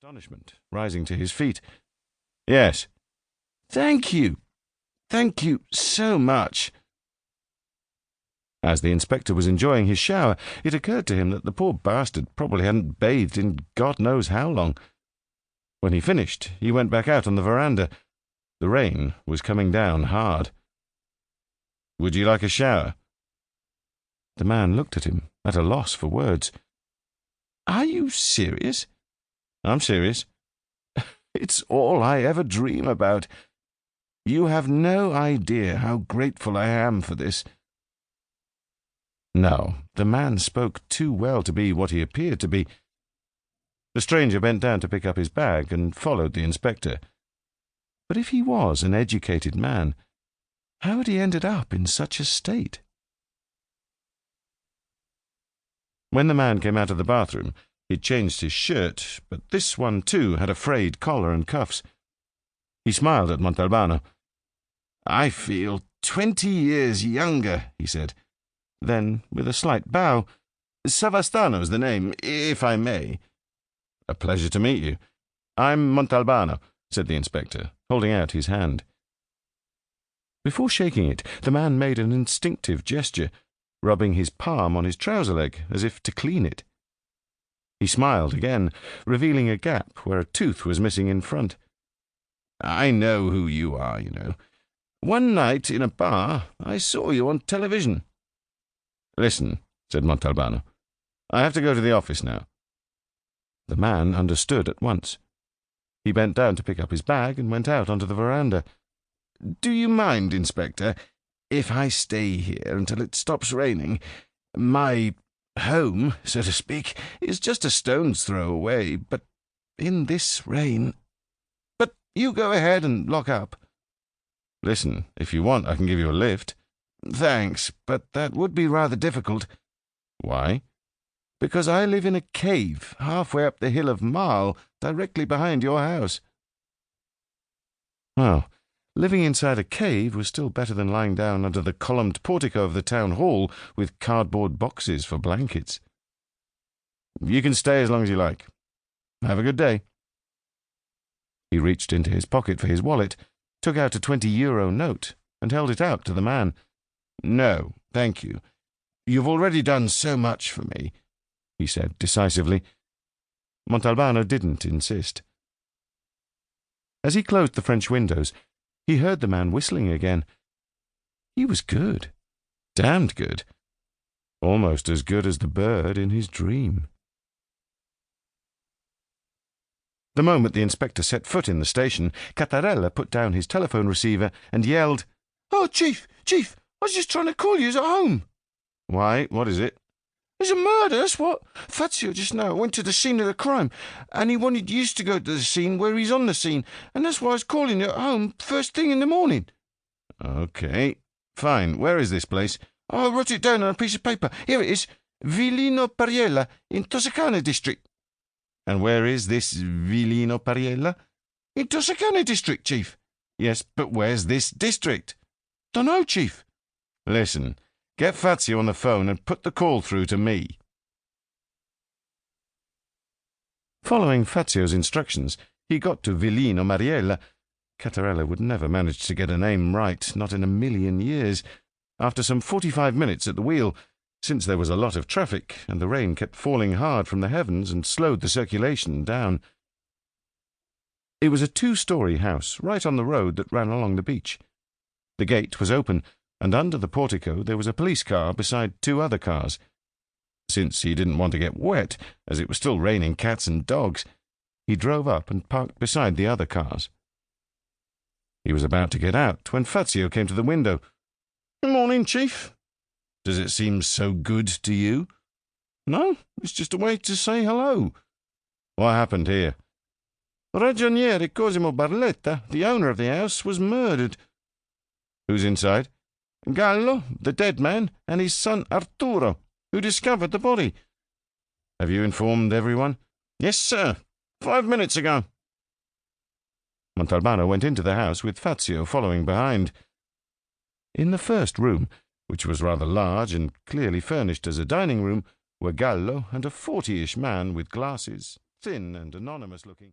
astonishment, rising to his feet. "Yes." "Thank you. Thank you so much." As the inspector was enjoying his shower, it occurred to him that the poor bastard probably hadn't bathed in God knows how long. When he finished, he went back out on the veranda. The rain was coming down hard. "Would you like a shower?" The man looked at him, at a loss for words. "Are you serious?" "I'm serious." "It's all I ever dream about. You have no idea how grateful I am for this." No, the man spoke too well to be what he appeared to be. The stranger bent down to pick up his bag and followed the inspector. But if he was an educated man, how had he ended up in such a state? When the man came out of the bathroom, he'd changed his shirt, but this one too had a frayed collar and cuffs. He smiled at Montalbano. "I feel 20 years younger," he said. Then, with a slight bow, "Savastano's the name, if I may." "A pleasure to meet you. I'm Montalbano," said the inspector, holding out his hand. Before shaking it, the man made an instinctive gesture, rubbing his palm on his trouser leg as if to clean it. He smiled again, revealing a gap where a tooth was missing in front. "I know who you are, you know. One night in a bar, I saw you on television." "Listen," said Montalbano, "I have to go to the office now." The man understood at once. He bent down to pick up his bag and went out onto the veranda. "Do you mind, Inspector, if I stay here until it stops raining? My home, so to speak, is just a stone's throw away, but in this rain— But you go ahead and lock up." "Listen, if you want, I can give you a lift." "Thanks, but that would be rather difficult." "Why?" "Because I live in a cave halfway up the hill of Marl, directly behind your house." Well, living inside a cave was still better than lying down under the columned portico of the town hall with cardboard boxes for blankets. "You can stay as long as you like. Have a good day." He reached into his pocket for his wallet, took out a €20 note, and held it out to the man. "No, thank you. You've already done so much for me," he said decisively. Montalbano didn't insist. As he closed the French windows, he heard the man whistling again. He was good. Damned good. Almost as good as the bird in his dream. The moment the inspector set foot in the station, Cattarella put down his telephone receiver and yelled, "Oh, Chief! Chief! I was just trying to call you at home." "Why, what is it?" "There's a murder, that's what. Fazio just now went to the scene of the crime, and he wanted you to go to the scene where he's on the scene, and that's why I was calling you at home first thing in the morning." "Okay, fine. Where is this place?" "I wrote it down on a piece of paper. Here it is. Villino Pariella, in Toscana district." "And where is this Villino Pariella?" "In Toscana district, Chief." "Yes, but where's this district?" "Dunno, Chief." "Listen, get Fazio on the phone and put the call through to me." Following Fazio's instructions, he got to Villino Mariella. Cattarella would never manage to get a name right, not in a million years, after some 45 minutes at the wheel, since there was a lot of traffic, and the rain kept falling hard from the heavens and slowed the circulation down. It was a 2-story house, right on the road that ran along the beach. The gate was open, and under the portico there was a police car beside 2 other cars. Since he didn't want to get wet, as it was still raining cats and dogs, he drove up and parked beside the other cars. He was about to get out when Fazio came to the window. "Good morning, Chief." "Does it seem so good to you?" "No, it's just a way to say hello." "What happened here?" "Ragioniere Cosimo Barletta, the owner of the house, was murdered." "Who's inside?" "Gallo, the dead man, and his son Arturo, who discovered the body." "Have you informed everyone?" "Yes, sir. 5 minutes ago." Montalbano went into the house with Fazio following behind. In the first room, which was rather large and clearly furnished as a dining room, were Gallo and a 40-ish man with glasses, thin and anonymous-looking.